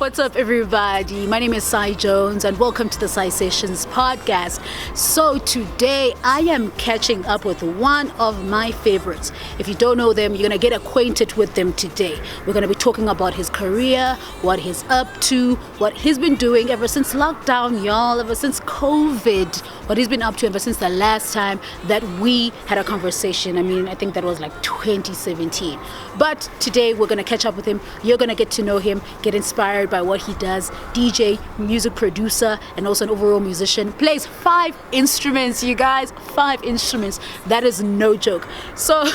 What's up, everybody? My name is Sai Jones, and welcome to the Sai Sessions podcast. So today, I am catching up with one of my favorites. If you don't know them, you're gonna get acquainted with them today. We're gonna be talking about his career, what he's up to, what he's been doing ever since lockdown, y'all, ever since COVID, what he's been up to ever since the last time that we had a conversation. I mean, I think that was like 2017. But today, we're gonna catch up with him. You're gonna get to know him, get inspired by what he does. DJ, music producer, and also an overall musician. Plays 5 instruments, you guys. 5 instruments. That is no joke. So,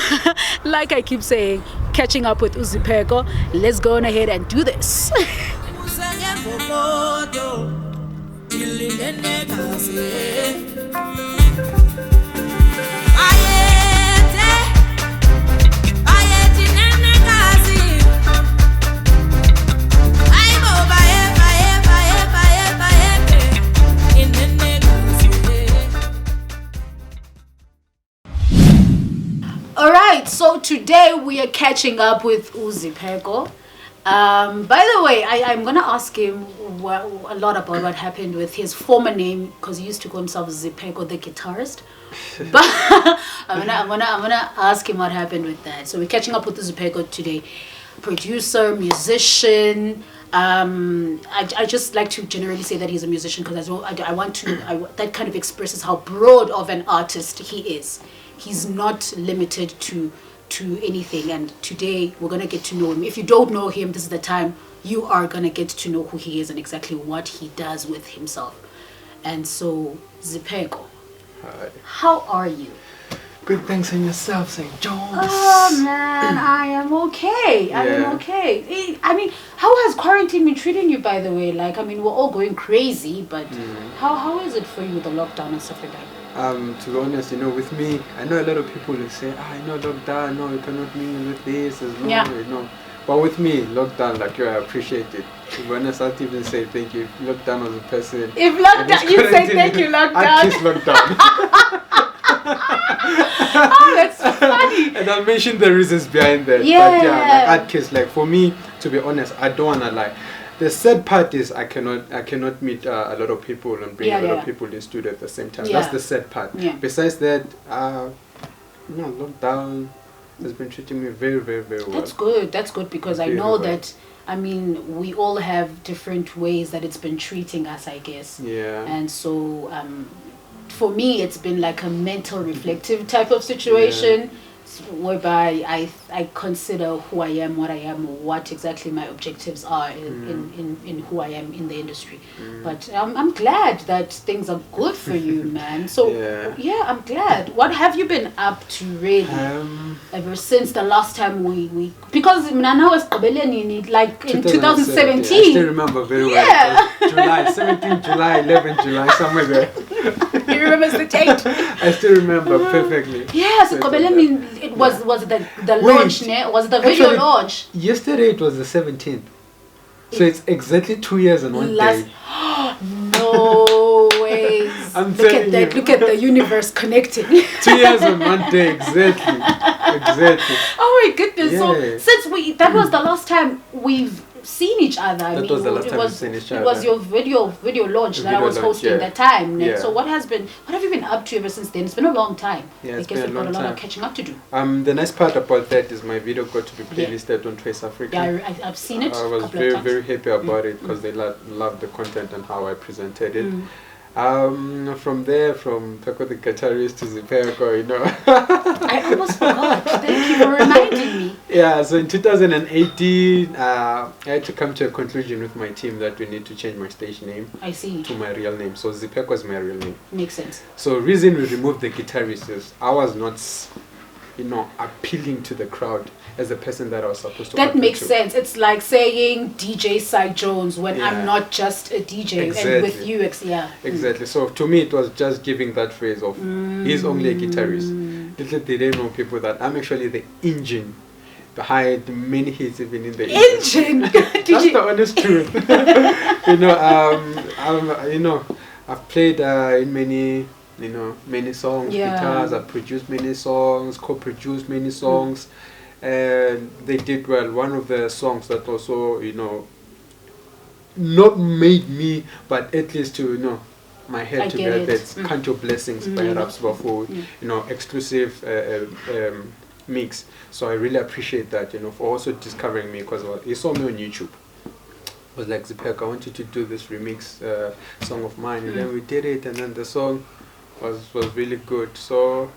like I keep saying, catching up with ZiPheko. Let's go on ahead and do this. Alright, so today we are catching up with ZiPheko. By the way, I'm gonna ask him a lot about what happened with his former name, because he used to call himself ZiPheko the guitarist. But I'm gonna ask him what happened with that. So we're catching up with ZiPheko today. Producer, musician. I just like to generally say that he's a musician because that kind of expresses how broad of an artist he is. He's not limited to anything, and today we're gonna get to know him. If you don't know him, this is the time you are gonna get to know who he is and exactly what he does with himself. And so, ZiPheko, hi. How are you? Good, thanks, on yourself, St. John's. Oh man, I am okay. I am okay. I mean, how has quarantine been treating you, by the way? Like, I mean, we're all going crazy, but how is it for you with the lockdown and stuff like that? To be honest, with me, I know a lot of people will say, I know lockdown, no, you cannot mingle with this, But with me, lockdown, I appreciate it. To be honest, I'd even say thank you. If lockdown was a person. If lockdown, you say thank you, lockdown. I kiss lockdown. Oh, that's funny. And I'll mention the reasons behind that. Yeah. But I'd kiss. For me, to be honest, I don't wanna lie. The sad part is I cannot meet a lot of people and bring a lot of people in studio at the same time. Yeah. That's the sad part. Yeah. Besides that, lockdown has been treating me very, very, very well. That's good because I know that, I mean, we all have different ways that it's been treating us, I guess. Yeah. And so, for me, it's been like a mental reflective type of situation. Whereby I consider who I am, what I am, what exactly my objectives are in who I am in the industry. But I'm glad that things are good for you, man. So I'm glad. What have you been up to really ever since the last time we because now was like in 2017. I still remember very well. July 17, July 11, July, somewhere there. He remembers the date. I still remember perfectly. Yes, it was the launch, was it the video launch? Yesterday it was the 17th. So it's exactly 2 years and 1 day. No ways. Look at the universe connecting. 2 years and 1 day, exactly. Oh my goodness. Yeah. So since that was the last time we've seen each other. That was the last time we've seen each other. It was your video launch that I was hosting that time. Yeah. So what have you been up to ever since then? It's been a long time. Yeah, I guess we've got a lot of catching up to do. The nice part about that is my video got to be playlisted on Trace Africa. Yeah, I've seen it. I was very, very happy about it because they loved the content and how I presented it. From there, from Pheko the guitarist to ZiPheko, I almost forgot. Thank you for reminding me. Yeah, so in 2018, I had to come to a conclusion with my team that we need to change my stage name. I see. To my real name. So ZiPheko is my real name. Makes sense. So reason we removed the guitarist is I was not, appealing to the crowd as a person that I was supposed to. That makes sense. It's like saying DJ Sai Jones when I'm not just a DJ and with you. Exactly. So to me, it was just giving that phrase of he's only a guitarist. Little did they know people that I'm actually the engine behind many hits even in the engine. That's the honest truth. I've played in many many songs, guitars. I've produced many songs, co-produced many songs. And they did well. One of the songs that also, not made me, but at least to, you know, my head I to get be it. that's Count Your Blessings by Rabs Vhafuwi, you know, exclusive mix. So I really appreciate that, you know, for also discovering me, because he saw me on YouTube. Was like, ZiPheko, I want you to do this remix song of mine, and then we did it, and then the song was really good. So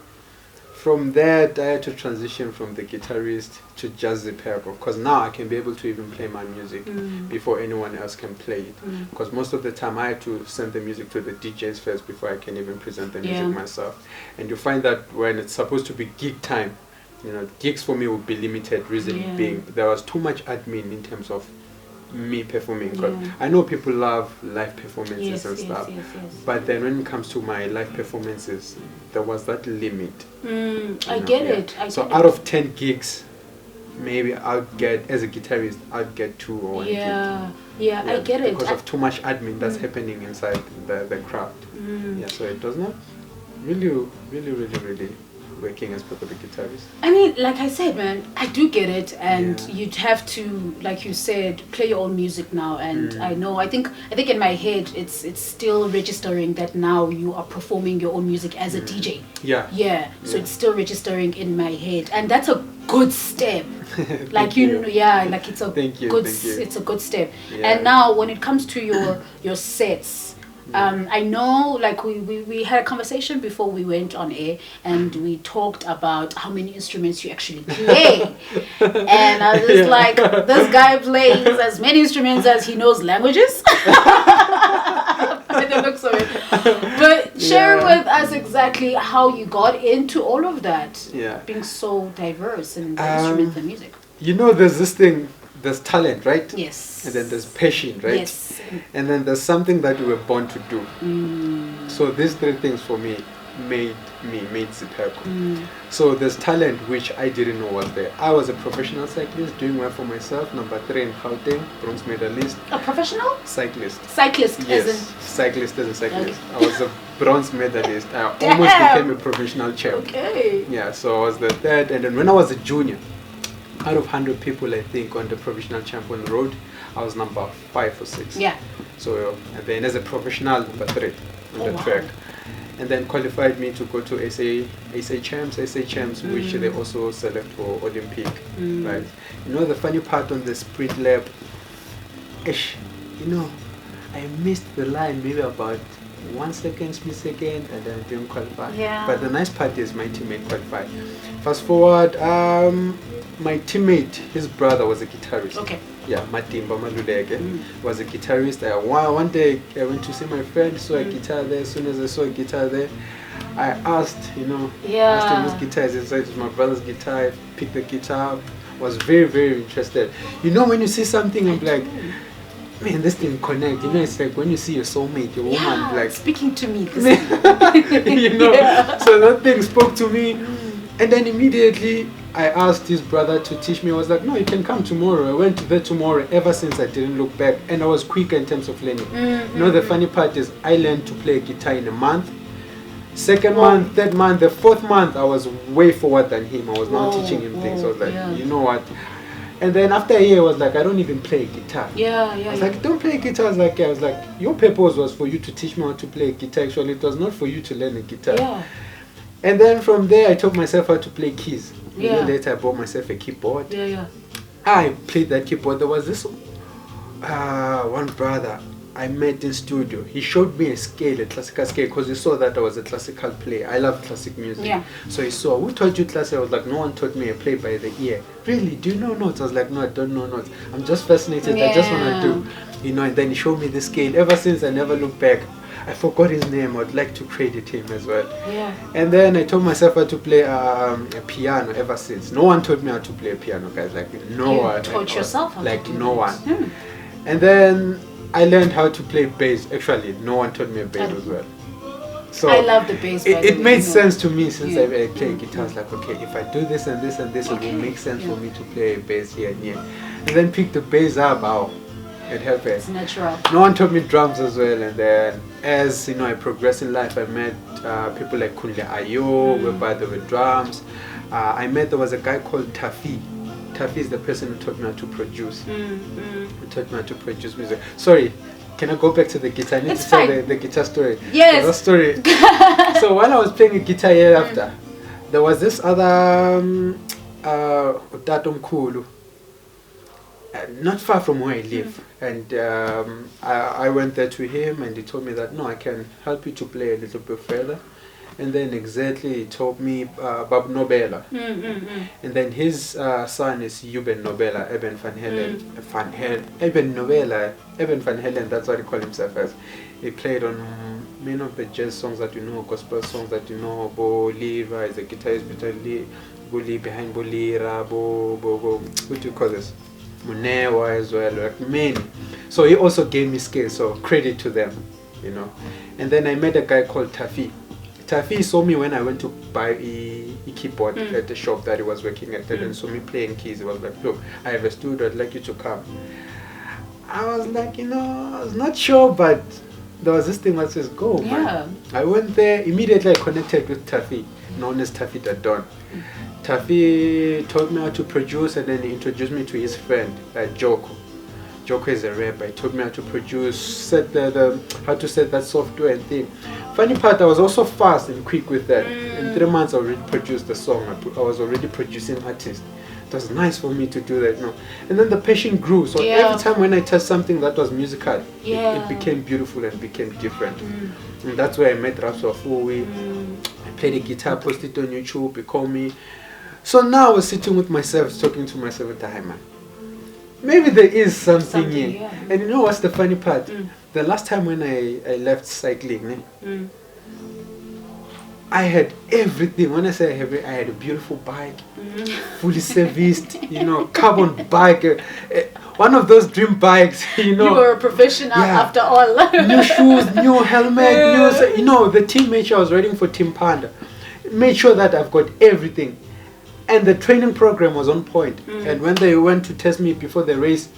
from that, I had to transition from the guitarist to just ZiPheko, because now I can be able to even play my music before anyone else can play it. Because most of the time I had to send the music to the DJs first before I can even present the music myself. And you find that when it's supposed to be gig time, you know, gigs for me would be limited, reason being there was too much admin in terms of me performing. I know people love live performances and stuff, but then when it comes to my live performances, there was that limit. I get it. So out of 10 gigs, maybe I'd get, as a guitarist, I'd get 2 or 1 gig. I get it. Because of too much admin that's happening inside the crowd. So it was not really working as part of the guitarist. I mean, like I said, man, I do get it, and you'd have to, like you said, play your own music now. And I know, I think in my head, it's still registering that now you are performing your own music as a DJ. So it's still registering in my head, and that's a good step. Like like it's a it's a good step. And now when it comes to your sets, I know, like we had a conversation before we went on air, and we talked about how many instruments you actually play. And I was just like, this guy plays as many instruments as he knows languages. By the looks of it. But share with us exactly how you got into all of that, being so diverse in the instruments and music. You know, there's this thing, there's talent, right? Yes. And then there's passion, right? Yes. And then there's something that we were born to do. So these 3 things for me made ZiPheko. So there's talent which I didn't know was there. I was a professional cyclist doing well for myself, number 3 in Gauteng, bronze medalist. A professional? Cyclist. Cyclist, yes, as in? cyclist as a cyclist. Okay. I was a bronze medalist. I almost became a professional champ. Okay. Yeah, so I was the 3rd, and then when I was a junior, out of 100 people, I think, on the professional champion road, I was number 5 or 6. Yeah. So, and then as a professional, number 3 on the track. And then qualified me to go to SA champs, which they also select for Olympic, right? You know, the funny part on the sprint lap, you know, I missed the line maybe about 1 second, split second, and then I didn't qualify. But the nice part is my teammate qualified. Fast forward, my teammate, his brother was a guitarist. Okay. Yeah, Matimba Maludeke was a guitarist. One day I went to see my friend, saw a guitar there. As soon as I saw a guitar there, I asked, asked him whose guitar is it. So it was my brother's guitar. I picked the guitar up, was very, very interested. You know, when you see something, I'm like, man, this thing connect. You know, it's like when you see your soulmate, your woman, like speaking to me. So that thing spoke to me, and then immediately I asked his brother to teach me. I was like, no, you can come tomorrow. I went there tomorrow. Ever since I didn't look back, and I was quicker in terms of learning. You know, the funny part is I learned to play guitar in a month. 2nd month, 3rd month, the 4th month, I was way forward than him. I was now teaching him things. I was like, you know what? And then after a year, I was like, I don't even play guitar. I was like, don't play guitar. I was like, your purpose was for you to teach me how to play guitar. Actually, it was not for you to learn a guitar. And then from there, I taught myself how to play keys. A year later, I bought myself a keyboard. I played that keyboard. There was this one brother I met in studio. He showed me a scale, a classical scale, because he saw that I was a classical player. I love classic music. So he saw, who taught you classic? I was like, no one taught me. I play by the ear. Really? Do you know notes? I was like, no, I don't know notes. I'm just fascinated. I just want to do. And then he showed me the scale. Ever since, I never looked back. I forgot his name. I'd like to credit him as well. And then I taught myself how to play a piano ever since. No one taught me how to play a piano, guys. Like, no one. You taught yourself how to do no one. And then I learned how to play bass. Actually, no one taught me a bass as well. So I love the bass. It made sense to me since I played guitar. I was like, okay, if I do this and this and this, it will make sense for me to play a bass here and here. And then pick the bass up. It happened. It's natural. No one taught me drums as well, and then as I progressed in life, I met people like Kunle Ayo, whereby there were drums. There was a guy called Tafi Taffy is the person who taught me how to produce. Who taught me how to produce music. Sorry, can I go back to the guitar? I need to tell the guitar story. Yes. The story. So while I was playing a guitar year after, there was this other Tatomkhulu, not far from where I live, and I went there to him, and he told me that no, I can help you to play a little bit further. And then exactly he told me about Nobela. And then his son is Eben Nobela, Eben van Helen, Eben Nobela, Eben van Helen, that's what he called himself as. He played on many of the jazz songs that you know, gospel songs that you know. Bo Liva is a guitarist, Boli behind Bolira, what do you call this? Munewa as well, like many. So he also gave me skills, so credit to them, you know. And then I met a guy called Taffy. Taffy saw me when I went to buy a keyboard at the shop that he was working at, and saw me playing keys. He was like, look, I have a studio, I'd like you to come. I was like, you know, I was not sure, but there was this thing that says, go, man. I went there, immediately I connected with Taffy, known as Taffy the Don. Taffy taught me how to produce, and then he introduced me to his friend, Joko. Joko is a rapper. He taught me how to produce, how to set that software and thing. Funny part, I was also fast and quick with that. In 3 months, I already produced the song. I was already producing artists. It was nice for me to do that, you know. And then the passion grew. So every time when I touched something that was musical, it became beautiful and became different. And that's where I met Rabs Vhafuwi. I played the guitar, posted it on YouTube. He called me. So now I was sitting with myself, talking to myself at the high man. Maybe there is something here. And you know what's the funny part? The last time when I left cycling, I had everything. When I say I had a beautiful bike, fully serviced, you know, carbon bike, one of those dream bikes, you know. You were a professional after all. New shoes, new helmet, you know, the team made sure I was riding for Team Panda. Made sure that I've got everything. And the training program was on point. And when they went to test me before the race,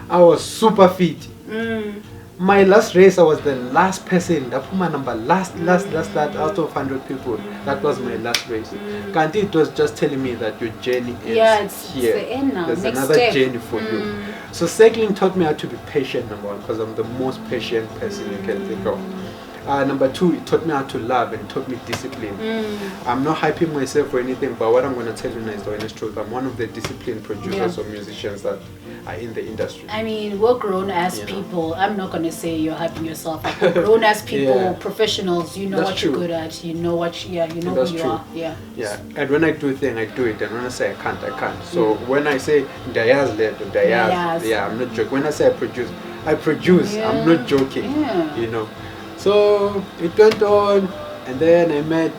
I was super fit. My last race, I was the last person. That put my number last out of 100 people. That was my last race. Kanti, it was just telling me that your journey ends here. It's the end now. There's Next another step. journey for you. So cycling taught me how to be patient, number one, because I'm the most patient person you can think of. Number two, it taught me how to love and taught me discipline. I'm not hyping myself or anything, but what I'm going to tell you now is the honest truth. I'm one of the disciplined producers or musicians that are in the industry. I mean, we're grown as people. I'm not going to say you're hyping yourself. Like, we're grown as people, professionals. You know That's what true. you're good at. You know what. You know That's who you true. are. Yeah. And when I do a thing, I do it. And when I say I can't, I can't. So when I say Dayaz, I'm not joking. When I say I produce. I'm not joking. You know. So it went on, and then I met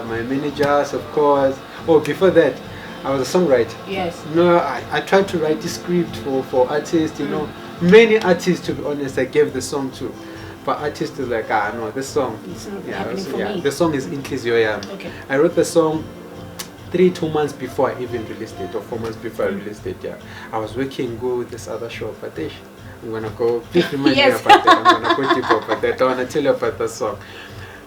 my managers, of course. Oh, before that, I was a songwriter. Yes. You know, I tried to write the script for artists, you know. Many artists, to be honest, I gave the song to. But artists are like, no, this song, it's not happening for me. The song is Inenekazi. Okay. I wrote the song 2 months before I even released it, or 4 months before I released it. I was working with this other show, Patesh. I'm gonna go. Please remind me about that. I'm gonna go deeper about that. I wanna tell you about the song.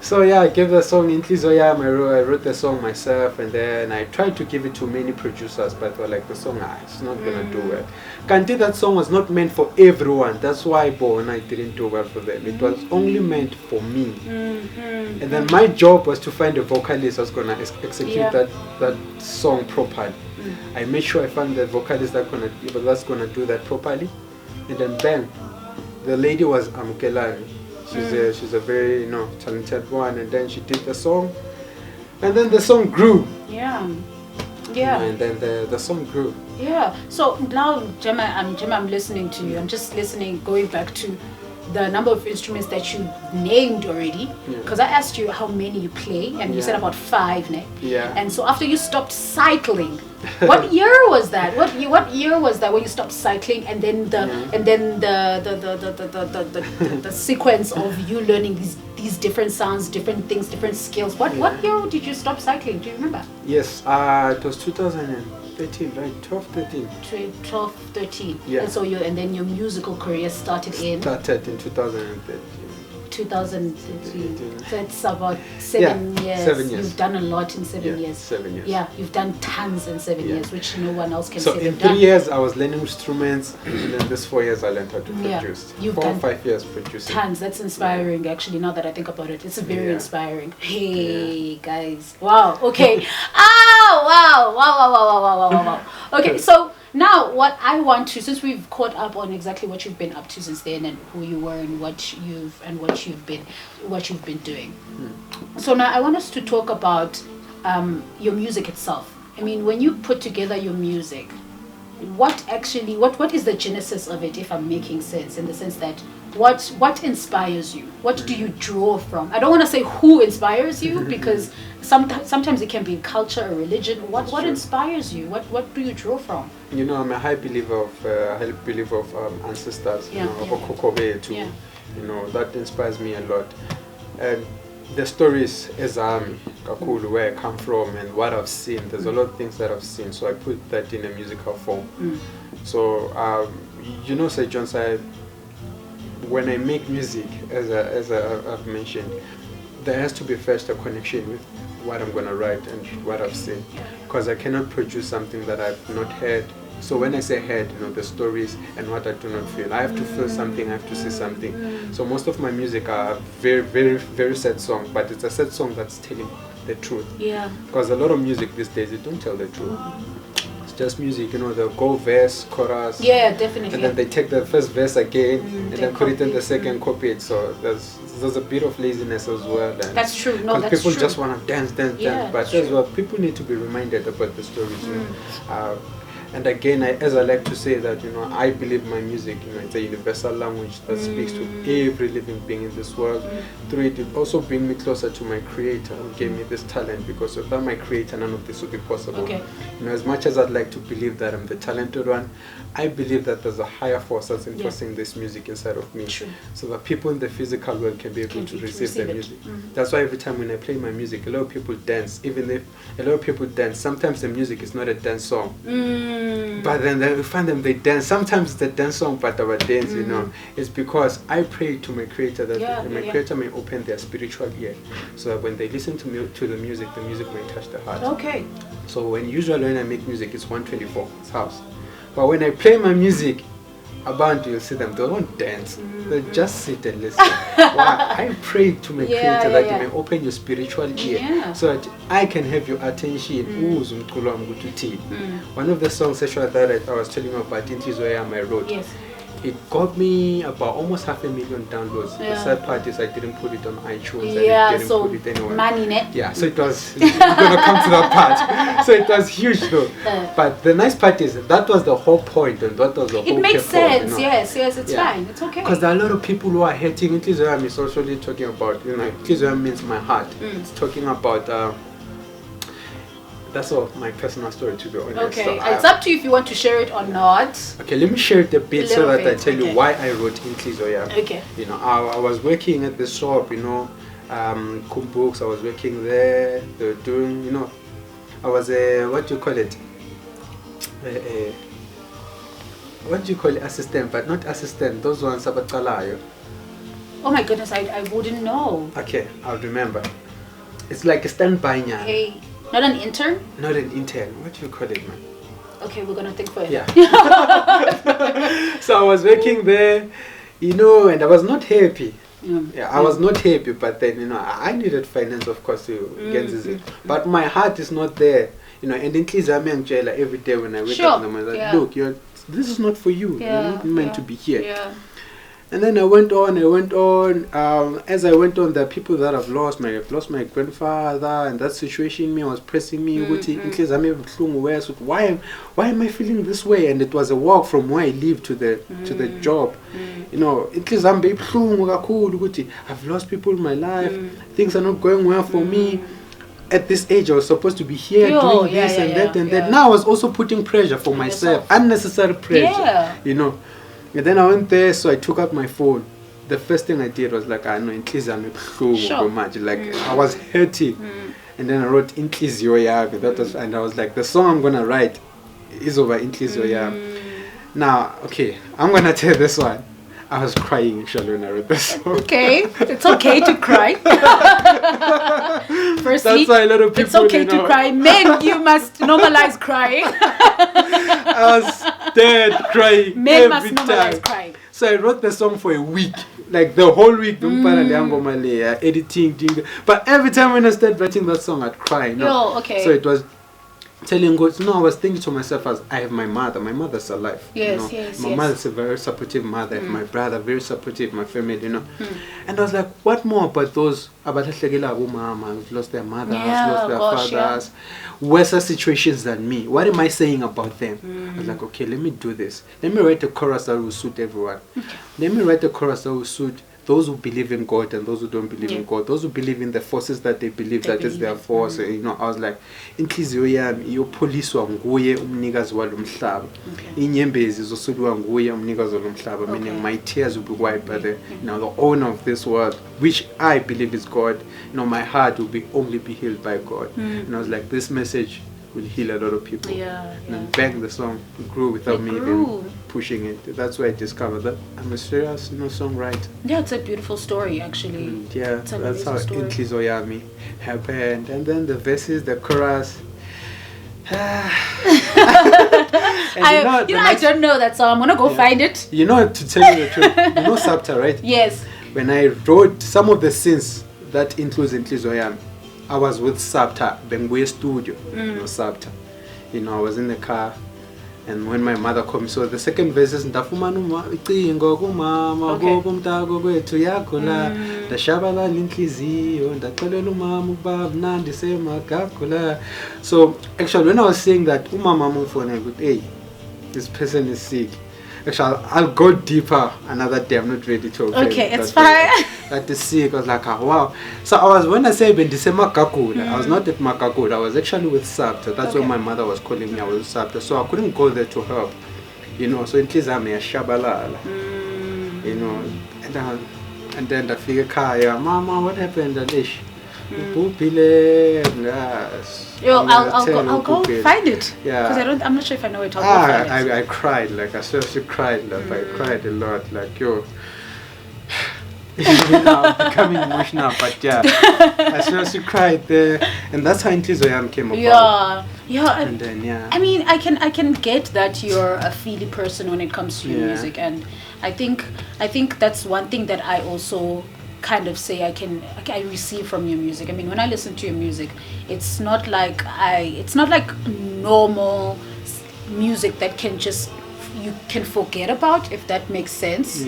So I gave the song Inenekazi. I wrote the song myself, and then I tried to give it to many producers, but they were like, the song, it's not gonna do well. Kanti, that song was not meant for everyone. That's why I didn't do well for them. It was only meant for me. And then my job was to find a vocalist that's gonna execute that song properly. I made sure I found the vocalist that's gonna do that properly. And then bang, the lady was Amukelani. She's a very talented one, and then she did the song, and then the song grew. And then the song grew. So now, Gemma, I'm listening to you. I'm just listening, going back to the number of instruments that you named already, because I asked you how many you play, and you said about 5, ne? And so after you stopped cycling, what year was that? What year was that when you stopped cycling, and then the sequence of you learning these different sounds, different things, different skills? What year did you stop cycling? Do you remember? Yes, it was 2013, right? 12, 13. 12, 13. And so and then your musical career started in 2013. 2018. So it's about 7 years. 7 years. You've done a lot in 7 years. 7 years. Yeah, you've done tons in 7 years, which no one else can so say. So in 3 years, I was learning instruments, and then this 4 years, I learned how to produce. You've 4 or done 5 years producing. Tons. That's inspiring, actually, now that I think about it. It's very inspiring. Hey, guys. Wow. Okay. Wow. Okay, so now what I want to, since we've caught up on exactly what you've been up to since then and who you were and what you've been doing. So now I want us to talk about your music itself. I mean, when you put together your music, what is the genesis of it, if I'm making sense, in the sense that what inspires you? What do you draw from? I don't want to say who inspires you, because sometimes it can be culture or religion. What inspires you? What do you draw from? You know, I'm a high believer of ancestors. You know, that inspires me a lot. And the stories as where I come from and what I've seen. There's a lot of things that I've seen, so I put that in a musical form. So you know, Sir John said, when I make music, as I've mentioned, there has to be first a connection with what I'm gonna write and what I've seen, because I cannot produce something that I've not heard. So when I say heard, you know, the stories and what I do not feel, I have to feel something, I have to see something. So most of my music are very, very, very sad song, but it's a sad song that's telling the truth. Yeah. Because a lot of music these days, they don't tell the truth. It's just music, you know, they'll go verse, chorus. Yeah, definitely. And then they take the first verse again and then put it in the second, copy it. So there's a bit of laziness as well. And that's true. No, that's people true. just want to dance. But as well, people need to be reminded about the stories. You know? And again, as I like to say that, you know, I believe my music, you know, it's a universal language that speaks to every living being in this world. Through it, it also brings me closer to my creator who gave me this talent, because without my creator, none of this would be possible. Okay. You know, as much as I'd like to believe that I'm the talented one, I believe that there's a higher force that's enforcing this music inside of me. True. So that people in the physical world can be able to receive the music. That's why every time when I play my music, a lot of people dance. Even if a lot of people dance, sometimes the music is not a dance song. But then you find them, they dance. Sometimes it's a dance song, but our dance, you know, it's because I pray to my creator that my creator may open their spiritual ear, so that when they listen to the music may touch the heart. Okay. So usually when I make music, it's 124, it's house. But when I play my music, about you'll see them, they won't dance. They just sit and listen. I pray to my creator that you may open your spiritual ear, so that I can have your attention. One of the songs that I was telling you about, Intizoya, I wrote. Yes. It got me about almost 500,000 downloads. The sad part is I didn't put it on iTunes. And I didn't put it anywhere. Money net. Yeah, so it was, we're gonna come to that part. So it was huge though. But the nice part is that was the whole point, and that was the whole. It makes sense. You know? Yes, it's fine. It's okay. Because there are a lot of people who are hating. Intizoya is socially talking about, you know, Intizoya means my heart. It's talking about. That's all my personal story, to be honest. Okay, so it's up to you if you want to share it or not. Okay, let me share it a bit so that I tell you why I wrote Intizoya. Okay. You know, I was working at the shop, you know, Kumbooks, I was working there, they were doing, you know, I was a, what do you call it? What do you call it? Assistant, but not assistant, those ones, Sabatalayo. Oh my goodness, I wouldn't know. Okay, I'll remember. It's like a standby. Hey. Not an intern? Not an intern. What do you call it, man? Okay, we're gonna think for it. Yeah. So I was working there, you know, and I was not happy. I was not happy, but then, you know, I needed finance, of course, to get this. But my heart is not there, you know. And in Kizami every day when I wake up, I'm like, look, this is not for you. You're not meant to be here. Yeah. And then I went on. As I went on, there are people that I've lost my grandfather, and that situation me was pressing me. Why am I feeling this way? And it was a walk from where I live to the job. You know, I've lost people in my life. Things are not going well for me. At this age, I was supposed to be here doing this and that. Now I was also putting pressure for myself, unnecessary pressure. You know. And then I went there, so I took out my phone. The first thing I did was like, I know Intizoya so much. Like I was hurting. And then I wrote Intizoya. That was, and I was like, the song I'm gonna write is over Intizoya. Now, okay, I'm gonna tell this one. I was crying actually when I read this song. Okay, it's okay to cry. Firstly, That's why a lot of people, it's okay to cry. Men, you must normalize crying. I was dead crying. Men must every normalize time. crying. So I wrote the song for a week. Like the whole week, editing. But every time when I started writing that song, I'd cry. Yo, okay. So it was telling God, I was thinking to myself, as I have my mother. My mother's alive. Yes, yes, my mother's a very supportive mother. My brother, very supportive. My family, And I was like, what more about those who've lost their mother, lost their fathers, worse situations than me? What am I saying about them? I was like, okay, let me do this. Let me write a chorus that will suit everyone. Let me write a chorus that will suit those who believe in God and those who don't believe in God, those who believe in the forces that they believe that is their force. I was like, inhliziyo yami iyopholiswa nguye umnikazi walomhlaba. Inyembezi zosudwa nguye umnikazi walomhlaba. Meaning my tears will be wiped by the the owner of this world, which I believe is God. My heart will only be healed by God. And I was like, this message will heal a lot of people. And bang, the song grew without me even pushing it. That's why I discovered that I'm a serious songwriter. Yeah, it's a beautiful story actually. And that's how Inhliziyo Yami happened. And then the verses, the chorus. I don't know that song. I'm gonna go find it. To tell you the truth, Sabta, right? Yes. When I wrote some of the scenes that includes Inhliziyo Yami, I was with Sabta, Benguye Studio, Sabta. I was in the car, and when my mother called me, so the second verse is ndafumana icingo kumama kumntako kwethu yakhula ndashabala inhliziyo ndaxolela umama ukuba mnandi semagagula. So actually when I was saying that umama mufone ukuthi hey, this person is sick. Actually, I'll go deeper another day. I'm not ready to. Okay, it's fine. That is sick. I was like, oh, wow. So when I say Bendisema Kakula, I was not at Makakula. I was actually with Sabta. That's when my mother was calling me. I was with Sabta. So I couldn't go there to help. So in case I'm a Shabalala. And then the figure Kaya, Mama, what happened? I'll go find it. Yeah. Because I'm not sure if I know it. I'll go find it. I cried. Like I seriously cried. Like I cried a lot. Like I'm becoming emotional, but I seriously cried there, and that's how Inhliziyo Yami came about. And then I mean, I can get that you're a feely person when it comes to your music, and I think that's one thing that I also kind of say I receive from your music. I mean, when I listen to your music, it's not like normal music that you can forget about, if that makes sense.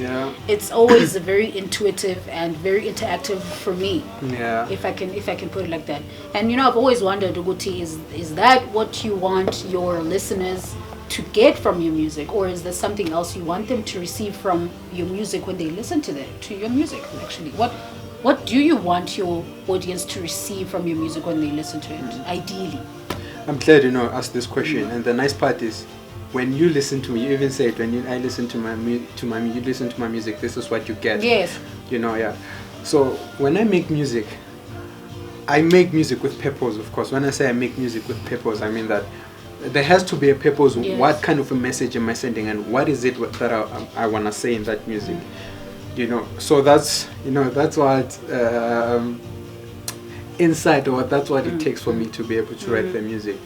It's always very intuitive and very interactive for me. If I can put it like that. And I've always wondered, Uguti, is that what you want your listeners to get from your music, or is there something else you want them to receive from your music when they listen to your music? Actually, what do you want your audience to receive from your music when they listen to it, ideally? I'm glad asked this question. And the nice part is, when you listen to me, you even say it, I listen to you listen to my music, this is what you get. Yes. So when I make music with purpose, of course. When I say I make music with purpose, I mean that there has to be a purpose. What kind of a message am I sending, and what is it that I want to say in that music? So that's what insight, or that's what it takes for me to be able to write the music.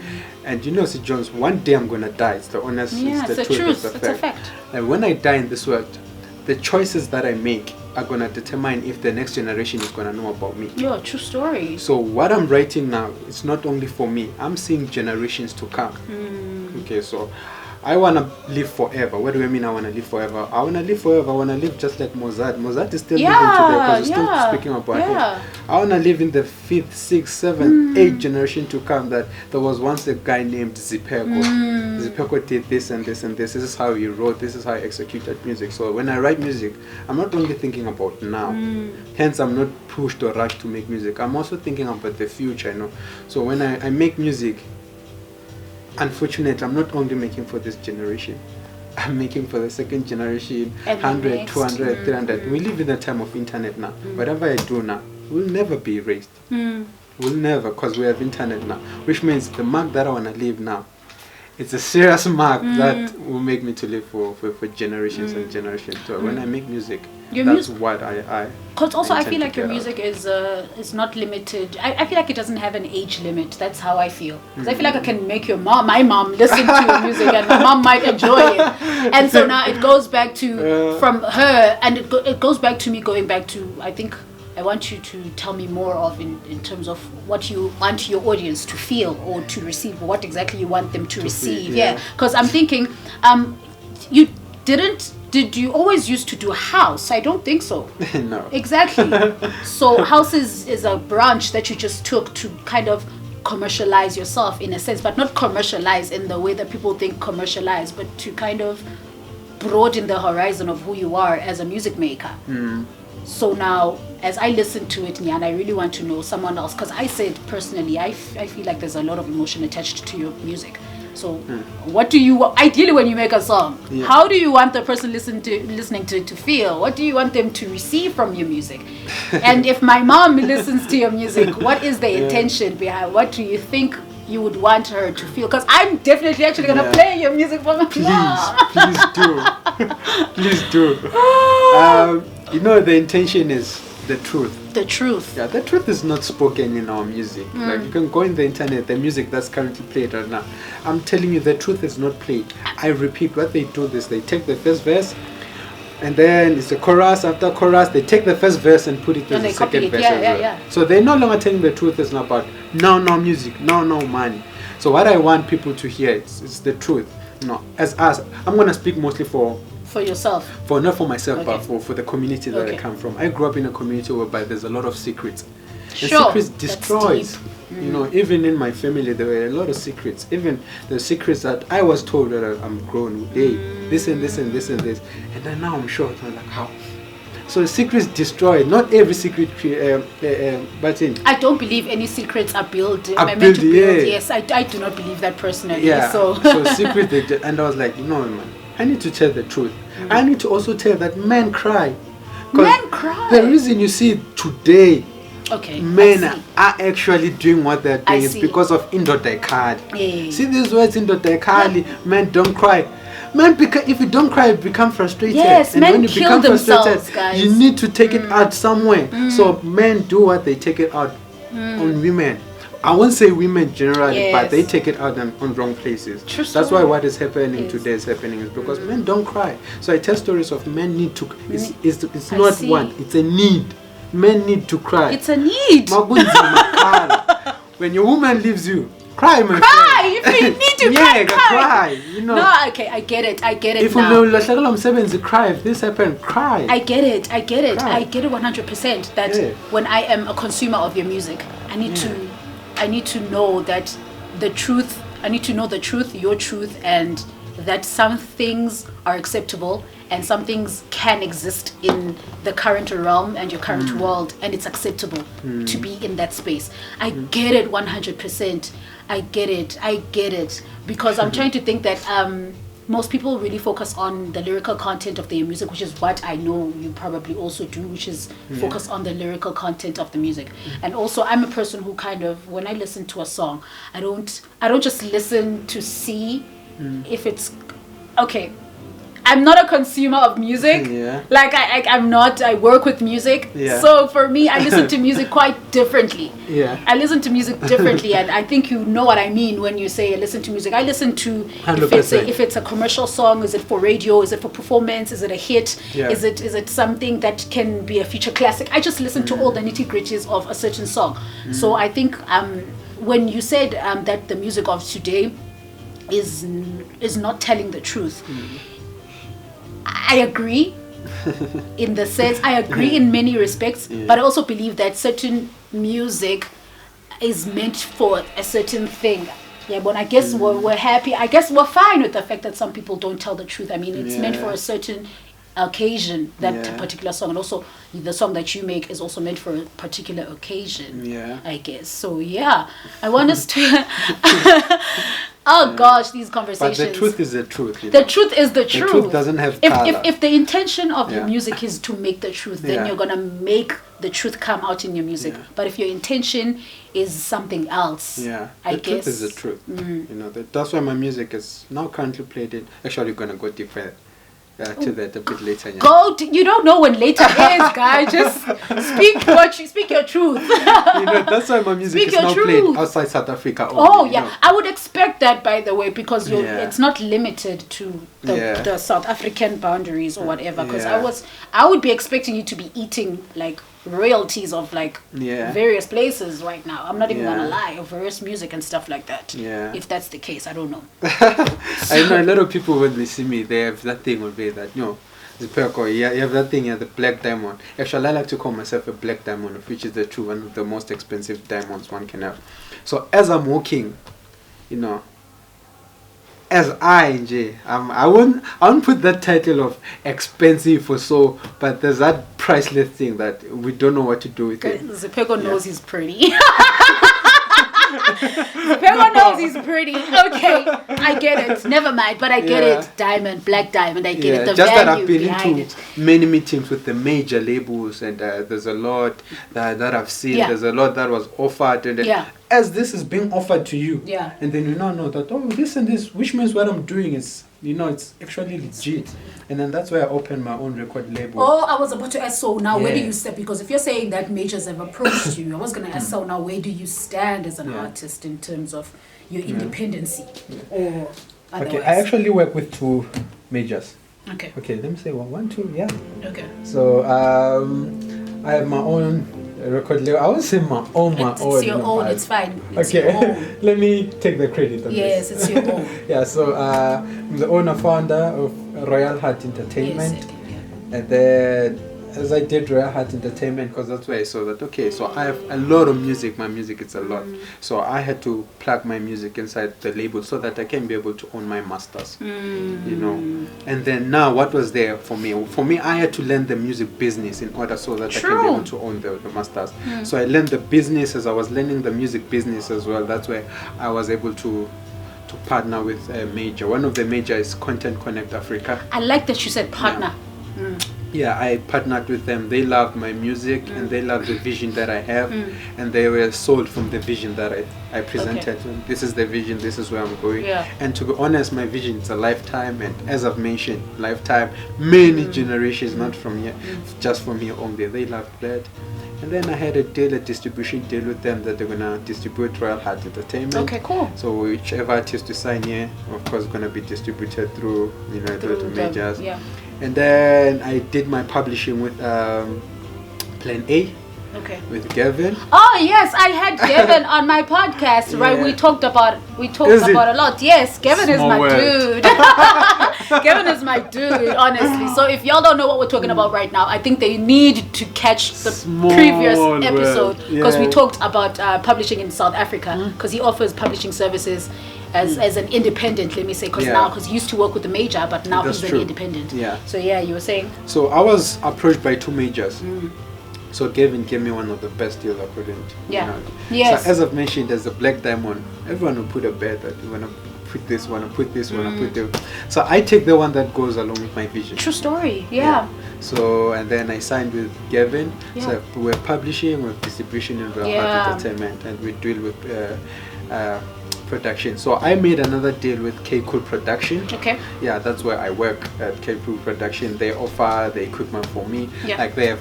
And see, Jones, one day I'm gonna die. It's the honest, it's the truth, it's a fact. And when I die in this world, the choices that I make are gonna determine if the next generation is gonna know about me. True story. So what I'm writing now, it's not only for me. I'm seeing generations to come. Okay, so I want to live forever. What do I mean I want to live forever? I want to live forever. I want to live just like Mozart. Mozart is still living today because he's still speaking about it. I want to live in the 5th, 6th, 7th, 8th generation to come, that there was once a guy named ZiPheko. ZiPheko did this and this and this. This is how he wrote. This is how he executed music. So when I write music, I'm not only thinking about now. Hence, I'm not pushed or rushed to make music. I'm also thinking about the future, So when I make music, unfortunately, I'm not only making for this generation. I'm making for the second generation, 100, 200, 300. We live in a time of internet now. Whatever I do now will never be erased. Will never, because we have internet now. Which means the mark that I want to leave now it's a serious mark that will make me to live for generations and generations. So when I make music, that's what I because also I feel like your music is not limited. I feel like it doesn't have an age limit. That's how I feel. Because I feel like I can make my mom listen to your music, and my mom might enjoy it. And so now it goes back to from her, and it goes back to me going back to, I think I want you to tell me more of in terms of what you want your audience to feel or to receive, what exactly you want them to receive. Yeah, because I'm thinking, did you always used to do house? I don't think so. No. Exactly. So house is a branch that you just took to kind of commercialize yourself in a sense, but not commercialize in the way that people think commercialize, but to kind of broaden the horizon of who you are as a music maker. So now, as I listen to it, and I really want to know someone else, because I said personally, I feel like there's a lot of emotion attached to your music. So what do you, ideally when you make a song, how do you want the person listening to feel? What do you want them to receive from your music? And if my mom listens to your music, what is the intention behind? What do you think you would want her to feel? Because I'm definitely actually going to play your music for my mom. Please do. The intention is the truth. The truth. Yeah, the truth is not spoken in our music. Like you can go in the internet, the music that's currently played right now. I'm telling you, the truth is not played. I repeat, what they do is they take the first verse, and then it's a chorus. After chorus, they take the first verse and put it in the second verse. Yeah. So they're no longer telling the truth. It's not about no music, no money. So what I want people to hear is the truth. As us, I'm gonna speak mostly for yourself. Not for myself, but for the community that I come from. I grew up in a community whereby there's a lot of secrets. And secrets destroys. Even in my family there were a lot of secrets. Even the secrets that I was told that I'm grown. Hey, this and this and this and this. And then now I'm shocked. I'm like, how? So secrets destroyed. Not every secret, but I don't believe any secrets are built. Yes, I do not believe that personally. Yeah. So secrets, and I was like, man, I need to tell the truth. I need to also tell that men cry. Men cry. The reason you see today, men are actually doing what they're doing is because of indodekali. See these words, indodekali, men don't cry. Men, if you don't cry, you become frustrated. Yes, and men when you kill become themselves, frustrated, guys. you need to take it out somewhere. So men do what they take it out on women. I won't say women generally, but they take it out on wrong places. That's why what is happening today is happening is because men don't cry. So I tell stories of men need to. It's not want. It's a need. Men need to cry. It's a need. When your woman leaves you, cry, my friend. If you need to cry. No, okay, I get it. If now. If cry, if this happened, cry. I get it. Cry. I get it 100%. That when I am a consumer of your music, I need to know that the truth. I need to know the truth, your truth, and that some things are acceptable and some things can exist in the current realm and your current world, and it's acceptable to be in that space. I get it 100%. I get it because I'm trying to think that most people really focus on the lyrical content of their music, which is what I know you probably also do, which is focus on the lyrical content of the music. And also I'm a person who kind of, when I listen to a song, I don't just listen to see if it's okay. I'm not a consumer of music. Like I'm not. I work with music. So for me, I listen to music quite differently. I listen to music differently, and I think you know what I mean when you say I listen to music. I listen to if it's a commercial song. Is it for radio? Is it for performance? Is it a hit? Is it something that can be a future classic? I just listen to all the nitty-gritties of a certain song. So I think when you said that the music of today is not telling the truth. I agree in the sense, I agree in many respects, but I also believe that certain music is meant for a certain thing. But I guess we're happy. I guess we're fine with the fact that some people don't tell the truth. I mean, it's meant for a certain occasion, that particular song, and also the song that you make is also meant for a particular occasion. I guess so. I want us to Oh gosh, these conversations. But the truth is the truth. The truth is the truth. The truth doesn't have color. If the intention of your music is to make the truth, then you're gonna make the truth come out in your music. But if your intention is something else, I guess truth is the truth. You know, that's why my music is now currently played in. Actually, we're gonna go deeper to that a bit later. You don't know when later is, guy. Just speak your truth. You know, that's why my music is now played outside South Africa. Only, I would expect that, by the way, because it's not limited to the South African boundaries or whatever. Because I would be expecting you to be eating like royalties of like various places right now. I'm not even gonna lie, of various music and stuff like that. If that's the case, I don't know. I know a lot of people when they see me, they have that thing of it that, you know, ZiPheko, you have that thing, the black diamond. Actually, I like to call myself a black diamond, which is the true one of the most expensive diamonds one can have. So as I'm walking, you know, as I won't put that title of expensive or so, but there's that priceless thing that we don't know what to do with it. ZiPheko knows he's pretty. ZiPheko knows he's pretty. Okay, I get it. Never mind, but I get it. Diamond, black diamond, I get it. The just value that I've been into it. many meetings with the major labels, and there's a lot that I've seen. There's a lot that was offered, and as this is being offered to you, and then you now know that this and this, which means what I'm doing is, you know, it's actually legit. And then that's where I opened my own record label. Oh, I was about to ask, so now where do you step? Because if you're saying that majors have approached you, I was going to ask, so now where do you stand as an artist in terms of your independency or otherwise? Okay, I actually work with 2 majors. Okay, let me say 1, 2, Okay. So I have my own record label. I won't say my own. It's your own, it's fine. It's okay, your own. Let me take the credit on yes, this. it's your own. So I'm the owner, founder of Royal Heart Entertainment. Yes, and then as I did Royal Heart Entertainment, because that's where I saw that, okay, so I have a lot of music. My music is a lot. So I had to plug my music inside the label so that I can be able to own my masters. You know. And then now what was there for me? For me, I had to learn the music business in order so that I can be able to own the masters. So I learned the business as I was learning the music business as well. That's where I was able to partner with a major. One of the major is Content Connect Africa. I like that you said partner. Yeah, I partnered with them. They loved my music and they loved the vision that I have, and they were sold from the vision that I presented. This is the vision, this is where I'm going. And to be honest, my vision is a lifetime, and as I've mentioned, lifetime, many generations, not from here, just from here only. They loved that. And then I had a distribution deal with them that they're gonna distribute Royal Heart Entertainment. Okay, cool. So whichever artist you sign here, of course, gonna be distributed through, you know, the majors. And then I did my publishing with Plan A. With Gavin. Oh yes, I had Gavin on my podcast, right? We talked about a lot. Yes, Gavin is my dude. Gavin is my dude, honestly. So if y'all don't know what we're talking about right now, I think they need to catch the previous episode, because we talked about publishing in South Africa, because he offers publishing services as an independent, let me say, because he used to work with the major, but now he's an independent. So you were saying? So I was approached by 2 majors. So Gavin gave me one of the best deals I couldn't. So as I've mentioned, there's a black diamond. Everyone will put a bet that you want to put this one, put this one, put this. So I take the one that goes along with my vision. True story. So and then I signed with Gavin. So we're publishing, we're distribution in Royal Heart Entertainment, and we deal with production. So I made another deal with K Cool Production. That's where I work at K Cool Production. They offer the equipment for me. Like they have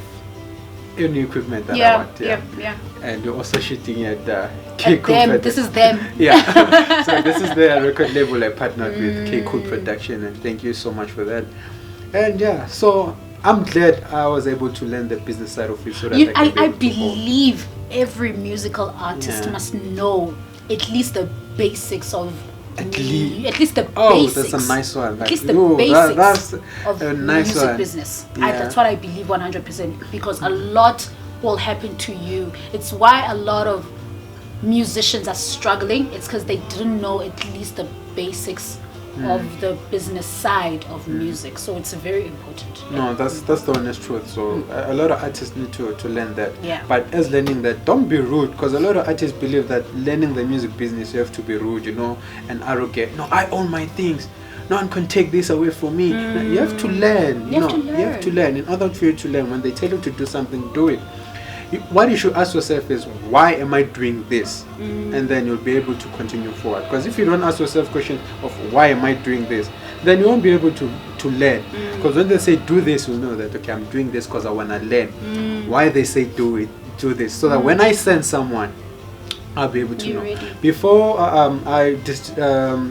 any equipment that I want. And we're also shooting at K Cool. This is them. So this is the record label I partnered with, K Cool Production, and thank you so much for that. And so I'm glad I was able to learn the business side of it, so that I believe every musical artist must know at least the basics of at least the basics. That's a nice one. At least the basics that's of a nice music one. business. That's what I believe 100%, because a lot will happen to you. It's why a lot of musicians are struggling. It's because they didn't know at least the basics of the business side of music. So it's very important. No, that's the honest truth. So a lot of artists need to learn that. Yeah. But as learning that, don't be rude, because a lot of artists believe that learning the music business you have to be rude, and arrogant. No, I own my things. No one can take this away from me. No, you have to learn. You have to learn. In order for you to learn, when they tell you to do something, do it. What you should ask yourself is, why am I doing this? And then you'll be able to continue forward. Because if you don't ask yourself questions of why am I doing this, then you won't be able to learn. Because when they say do this, you'll know that, okay, I'm doing this because I want to learn. Why they say do this, so that when I send someone, I'll be able to know. Ready. Before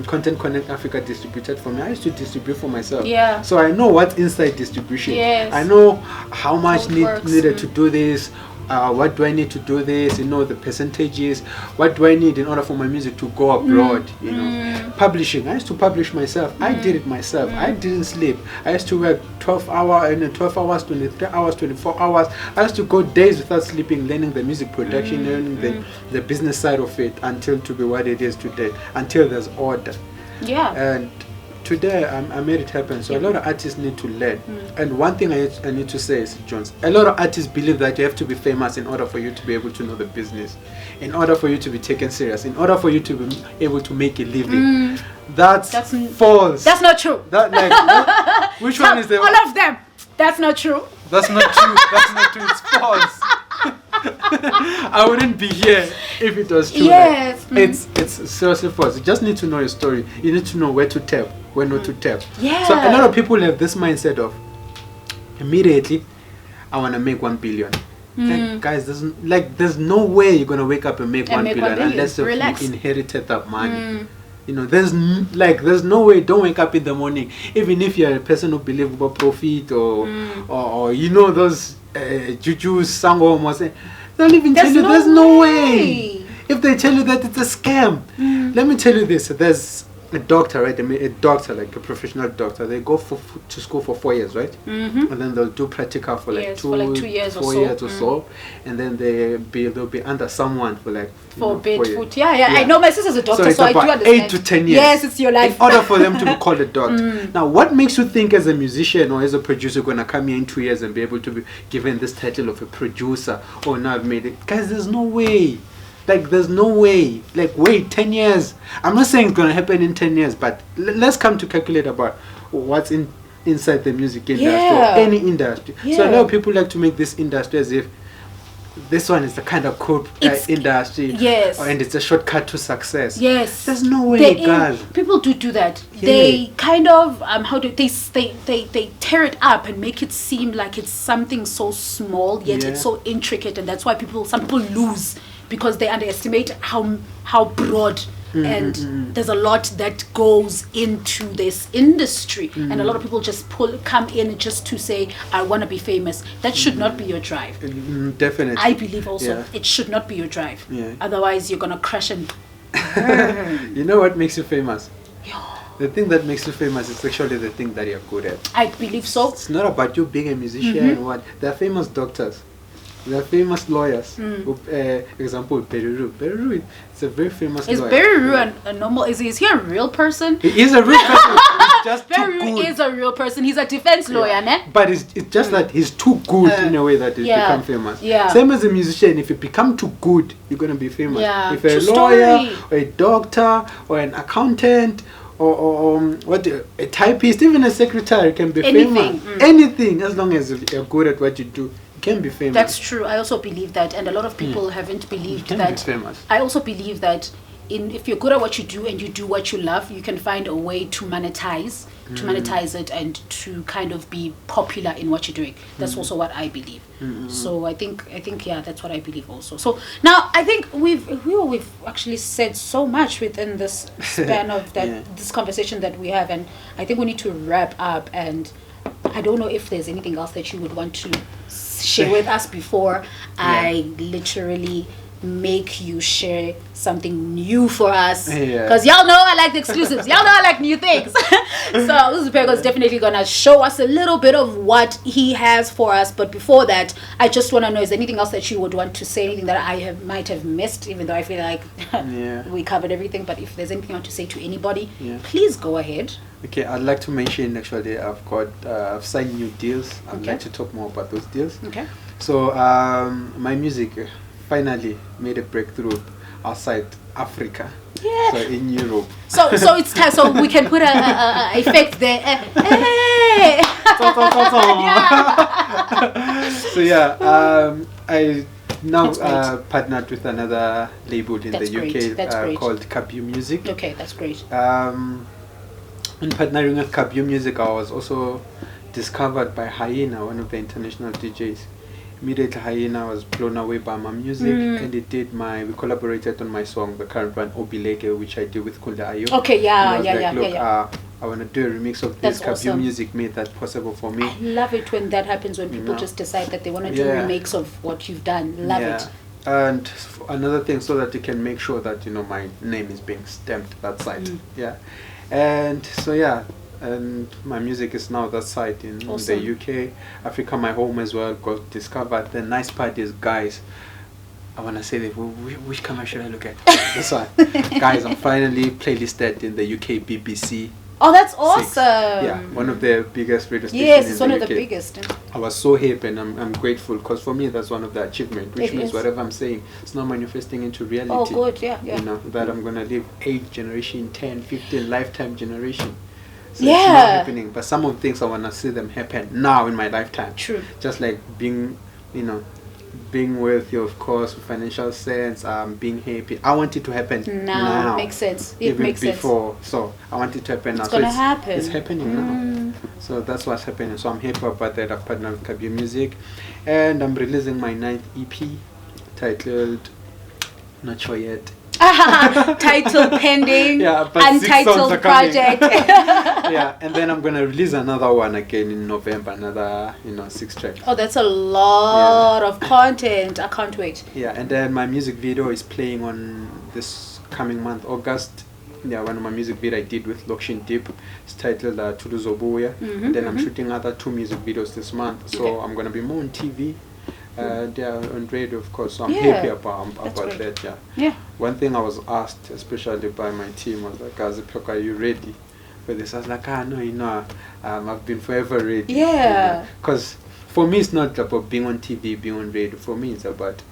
Content Connect Africa distributed for me, I used to distribute for myself. Yeah. So I know what's inside distribution. Yes. I know how much How it needed to do this. What do I need to do this? The percentages. What do I need in order for my music to go abroad? Publishing. I used to publish myself. I did it myself. I didn't sleep. I used to work 12 hours, 23 hours, 24 hours. I used to go days without sleeping, learning the music production, learning the business side of it, until to be what it is today, until there's order. Yeah. And today I made it happen. So a lot of artists need to learn. And one thing I need to say is, Jones, a lot of artists believe that you have to be famous in order for you to be able to know the business, in order for you to be taken serious, in order for you to be able to make a living. That's false. That's not true. Which one is the all of them? That's not true. That's not true. That's not true. It's false. I wouldn't be here if it was true. Yes. It's seriously false. You just need to know your story. You need to know where to tap, where not to tap. Yeah. So a lot of people have this mindset of, immediately, I want to make 1 billion. Like, guys, there's no way you're gonna wake up and make 1 billion unless you inherited that money. There's no way. Don't wake up in the morning, even if you're a person who believes about profit or those juju sangoma. They'll even tell you there's no way. If they tell you that it's a scam, let me tell you this: there's a doctor, right? A doctor, like a professional doctor. They go to school for 4 years, right? And then they'll do practical for like 2 years or 4 years or so, and then they'll be under someone for like foot. Yeah. I know my sister's a doctor, so I do understand. 8 to 10 years. Yes, it's your life. In order for them to be called a doctor. Now, what makes you think as a musician or as a producer you're gonna come here in 2 years and be able to be given this title of a producer? Oh, now I've made it, guys. There's no way. There's no way. Wait, 10 years. I'm not saying it's going to happen in 10 years, but let's come to calculate about what's inside the music industry or any industry. So a lot of people like to make this industry as if this one is the kind of cool industry. Yes. And it's a shortcut to success. Yes. There's no way, guys. People do that. Yeah. They kind of they tear it up and make it seem like it's something so small, yet it's so intricate, and that's why some people lose, because they underestimate how broad and there's a lot that goes into this industry, and a lot of people just come in just to say, I want to be famous. That should not be your drive. Definitely. I believe also it should not be your drive. Otherwise you're gonna crash and You know what makes you famous? The thing that makes you famous is actually the thing that you're good at. I believe so. It's not about you being a musician. There are famous doctors. There are famous lawyers. Example, Beru. It's a very famous lawyer. Is Beru a normal? Is he a real person? He is a real person. He's just Beru too good. is a real person. He's a defense lawyer, ne? But it's just that he's too good in a way that he's become famous. Same as a musician. If you become too good, you're gonna be famous. If you're a lawyer or a doctor or an accountant or a typist, even a secretary can be famous. Anything, as long as you're good at what you do. Can be famous. That's true. I also believe that, and a lot of people haven't believed that. Be famous. I also believe that if you're good at what you do and you do what you love, you can find a way to monetize it and to kind of be popular in what you're doing. That's also what I believe. So I think that's what I believe also. So now I think we've actually said so much within this span of this conversation that we have, and I think we need to wrap up. And I don't know if there's anything else that you would want to share with us before I literally make you share something new for us, Yeah. because y'all know I like the exclusives. Y'all know I like new things. So ZiPheko is definitely gonna show us a little bit of what he has for us. But before that, I just want to know, is there anything else that you would want to say, anything that I might have missed, even though I feel like we covered everything. But if there's anything you want to say to anybody, please go ahead. Okay, I'd like to mention, actually, I've signed new deals. I'd like to talk more about those deals. Okay. So my music finally made a breakthrough outside Africa. Yeah. So in Europe. So it's time. So we can put a effect there. Hey. So I now partnered with another label in the UK called Kabu Music. Okay, that's great. In partnering with Kabu Music, I was also discovered by Hyena, one of the international DJs. Immediately, Hyena was blown away by my music, and we collaborated on my song, the current one, Obileke, which I did with Kunle Ayo. Okay, I want to do a remix of this. Kabu Music made that possible for me. I love it when that happens, when people just decide that they want to do a remix of what you've done. Love it. And another thing, so that you can make sure that, my name is being stamped that side. And so and my music is now that side in the UK, Africa, my home as well, got discovered. The nice part is, guys, I want to say that, which camera should I look at? This one. Guys, I'm finally playlisted in the UK BBC. Oh, that's awesome. 6. Yeah, one of the biggest radio stations. Yes, it's in one the of the UK. biggest. I was so happy, and I'm grateful, because for me that's one of the achievements, which means whatever I'm saying, it's not manifesting into reality. Oh, good, yeah. That I'm going to live 8 generation, 10, 15 lifetime generation. So it's not happening, but some of the things I want to see them happen now in my lifetime. True. Just like being with you, of course, with financial sense, being happy. I want it to happen now. Makes sense. It Even makes before. So I want it to happen now. It's gonna happen. It's happening now. So that's what's happening. So I'm happy about that. I've partnered with Kabu Music, and I'm releasing my 9th EP, titled Not Sure Yet. Title pending. But untitled project. And then I'm gonna release another one again in November, another 6 tracks. Oh, that's a lot of content. I can't wait. And then my music video is playing on this coming month, August. One of my music video I did with Lokshin Deep. It's titled Tuduzobuya. And then I'm shooting other 2 music videos this month. So I'm gonna be more on TV. On radio, of course. So I'm happy about that. One thing I was asked, especially by my team, was like, ZiPheko, are you ready for this? I was like, no, I've been forever ready. Because for me, it's not about being on TV, being on radio. For me, it's about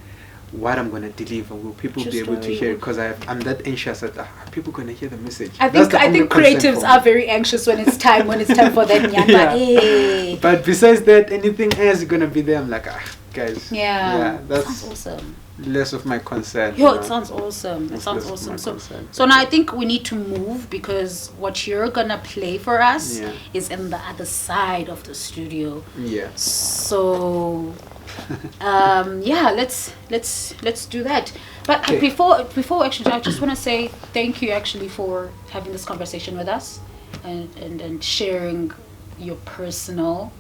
what I'm going to deliver. Will people be able to hear it? Because I'm that anxious that are people going to hear the message? I think creatives are very anxious when it's time for them. But besides that, anything else is going to be there. I'm like, guys. That's sounds awesome. Less of my concern. It sounds awesome. It sounds awesome. So now I think we need to move, because what you're gonna play for us is in the other side of the studio. So let's do that. But before actually, I just want to say thank you actually for having this conversation with us and sharing your personal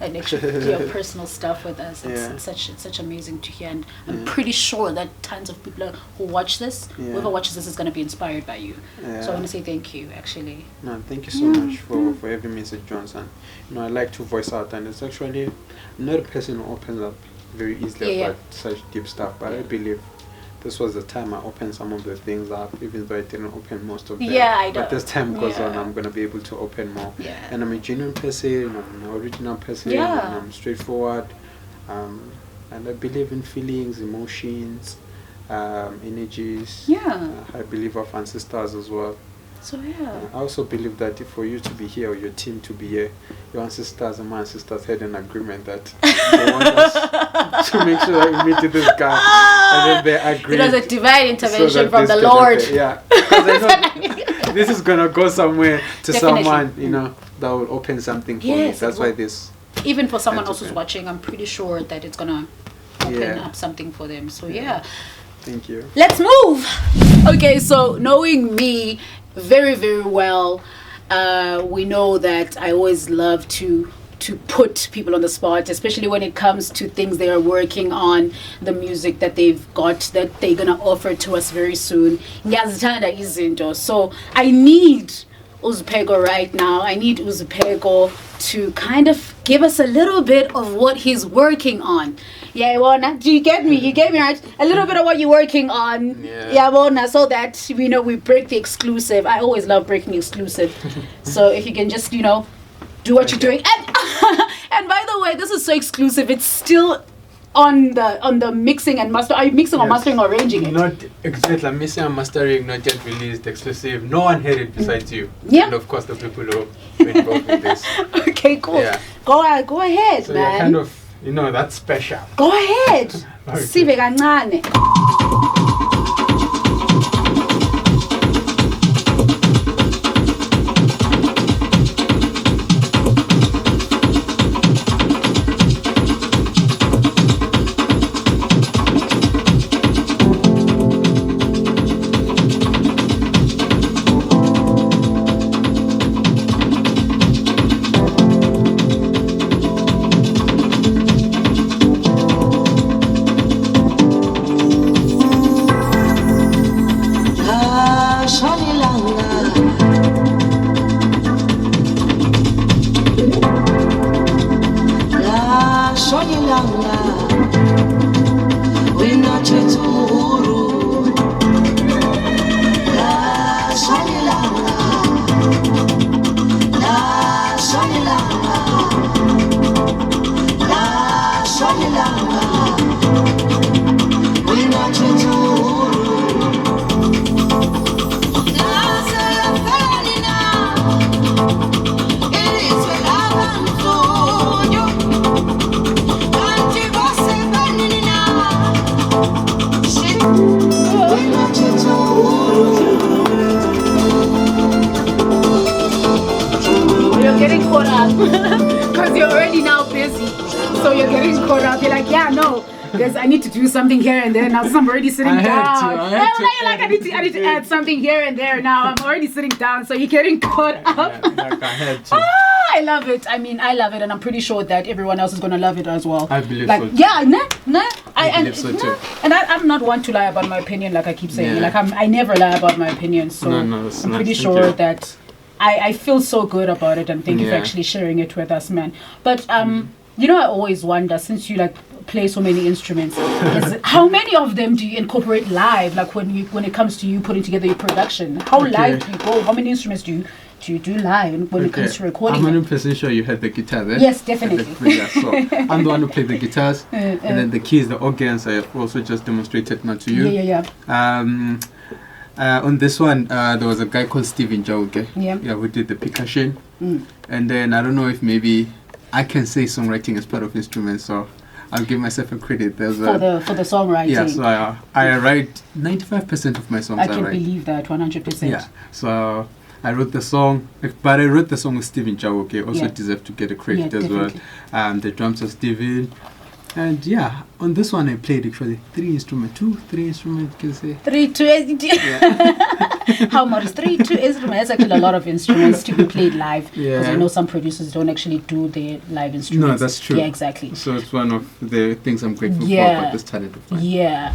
stuff with us. It's such amazing to hear, and I'm pretty sure that tons of people who watch this, whoever watches this, is going to be inspired by you. So I want to say thank you, actually. No, thank you so much for having me, Mr. Johnson. I like to voice out, and it's actually, I'm not a person who opens up very easily about such deep stuff, but I believe this was the time I opened some of the things up, even though I didn't open most of them. I know. But as time goes on, I'm going to be able to open more. And I'm a genuine person, I'm an original person, and I'm straightforward. And I believe in feelings, emotions, energies. I believe of ancestors as well. So I also believe that for you to be here, or your team to be here, your ancestors and my ancestors had an agreement that they want us to make sure that we meet this guy, and then they agreed. It was a divine intervention from the Lord. Because I know this is gonna go somewhere to someone, that will open something for me. That's why this. Even for someone else who's watching, I'm pretty sure that it's gonna open up something for them. So Thank you. Let's move. Okay, so knowing me very, very well, we know that I always love to to put people on the spot, especially when it comes to things they are working on, the music that they've got that they're gonna offer to us very soon. Ngiyazithanda izinto. So I need ZiPheko right now. I need ZiPheko to kind of give us a little bit of what he's working on. Yeah, Wona, do you get me? You get me, right? A little bit of what you're working on. Yeah, Wona, so that we break the exclusive. I always love breaking exclusive. So if you can just, do what you're doing. And by the way, this is so exclusive. It's still on the mixing and master. Are you mixing or mastering or arranging it? Not exactly. Mixing and mastering, not yet released, exclusive. No one heard it besides you. Yeah. And of course the people who were involved with this. Okay, cool. Yeah. Go ahead, so man. You're kind of, that's special. Go ahead. Sive kancane. Because you're already now busy, so you're getting caught up. You're like, yeah, no, I need to do something here and there. Now I'm already sitting down. I need to add something here and there. Now I'm already sitting down, so you're getting caught up. I love it. I mean, I love it, and I'm pretty sure that everyone else is gonna love it as well. I believe so too. Yeah, I believe so too. And I'm not one to lie about my opinion, like I keep saying. Yeah. Like I never lie about my opinion, so I'm pretty sure that. I feel so good about it, and thank you for actually sharing it with us, man. But I always wonder, since you play so many instruments, how many of them do you incorporate live? Like when it comes to you putting together your production, how live do you go? How many instruments do you do live when it comes to recording? I'm 100% sure you had the guitar there. Yes, definitely. So I'm the one who played the guitars, and then the keys, the organs, I have also just demonstrated now to you. Yeah. On this one, there was a guy called Steven Jauke, who did the percussion. And then I don't know if maybe I can say songwriting as part of instruments, so I'll give myself a credit. For the songwriting. Yeah, so I write 95% of my songs. I can believe that 100%. Yeah, so I wrote the song, but I wrote the song with Steven Jauke. Also deserve to get a credit as definitely. Well. The drums are Steven. And on this one I played actually 3 instruments, you can say. 2 How much is 2 instruments? That's actually a lot of instruments to be played live. Because I know some producers don't actually do their live instruments. No, that's true. Yeah, exactly. So it's one of the things I'm grateful for about this talent of mine. Yeah.